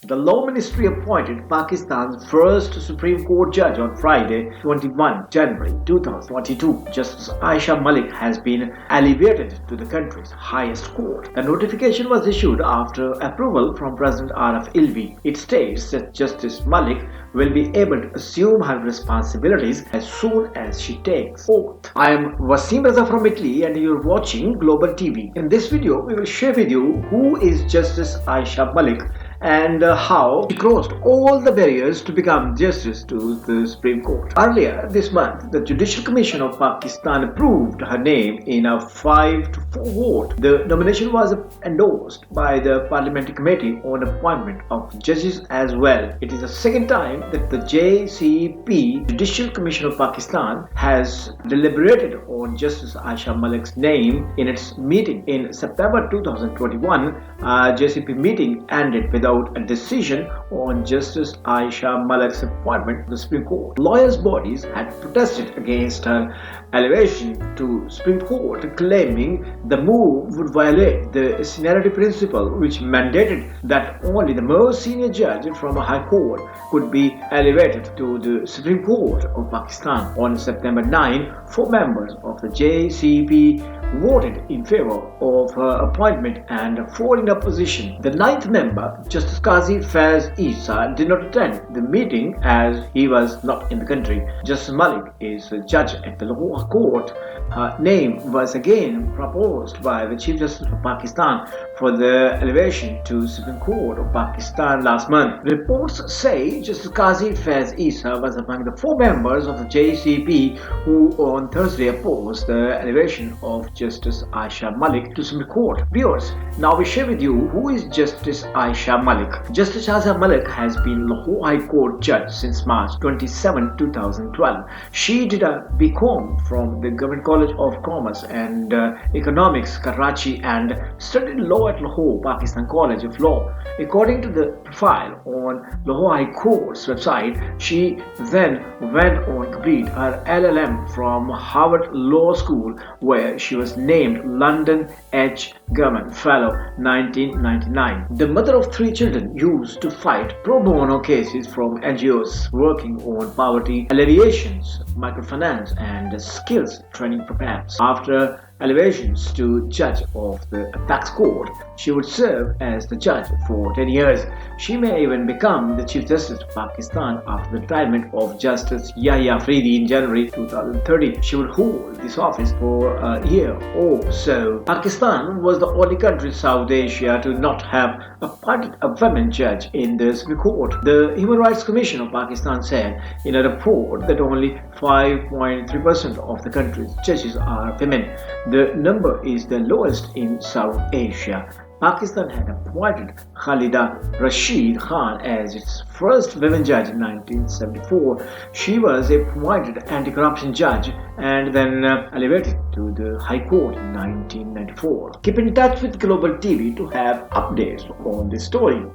The Law Ministry appointed Pakistan's first Supreme Court judge on Friday, 21 January 2022. Justice Ayesha Malik has been elevated to the country's highest court. The notification was issued after approval from President Arif Ilvi. It states that Justice Malik will be able to assume her responsibilities as soon as she takes oath. I am Wasim Raza from Italy and you are watching Globbal TV. In this video, we will share with you who is Justice Ayesha Malik and how she crossed all the barriers to become justice to the Supreme Court. Earlier this month, the Judicial Commission of Pakistan approved her name in a 5-4 vote. The nomination was endorsed by the Parliamentary Committee on Appointment of Judges as well. It is the second time that the JCP, Judicial Commission of Pakistan, has deliberated on Justice Ayesha Malik's name in its meeting. In September 2021, JCP meeting ended without a decision on Justice Ayesha Malik's appointment to the Supreme Court. Lawyers' bodies had protested against her elevation to Supreme Court, claiming the move would violate the seniority principle, which mandated that only the most senior judge from a high court could be elevated to the Supreme Court of Pakistan. On September 9, 4 members of the JCP voted in favor of her appointment and 4 in opposition. The 9th member, Justice Qazi Faiz Issa, did not attend the meeting as he was not in the country. Justice Malik is a judge at the Lahore Court. Her name was again proposed by the Chief Justice of Pakistan for the elevation to Supreme Court of Pakistan last month. Reports say Justice Qazi Faiz Issa was among the 4 members of the JCP who on Thursday opposed the elevation of Justice Ayesha Malik to Supreme Court. Viewers, now we share with you who is Justice Ayesha Malik. Justice Ayesha Malik has been Lahore High Court judge since March 27, 2012. She did a BCom from the Government College of Commerce and Economics, Karachi, and studied law at Lahore Pakistan College of Law. According to the profile on Lahore High Court's website, she then went on to complete her LLM from Harvard Law School, where she was named London H. Government Fellow 1999. The mother of 3 children used to fight pro bono cases from NGOs working on poverty alleviations, microfinance, and skills training programs. After elevations to judge of the Apex Court, she would serve as the judge for 10 years. She may even become the Chief Justice of Pakistan after the retirement of Justice Yahya Afridi in January 2030. She would hold this office for a year or so. Pakistan was the only country in South Asia to not have appointed a woman judge in the Supreme Court. The Human Rights Commission of Pakistan said in a report that only 5.3% of the country's judges are women. The number is the lowest in South Asia. Pakistan had appointed Khalida Rashid Khan as its first women judge in 1974. She was appointed anti-corruption judge and then elevated to the High Court in 1994. Keep in touch with Globbal TV to have updates on this story.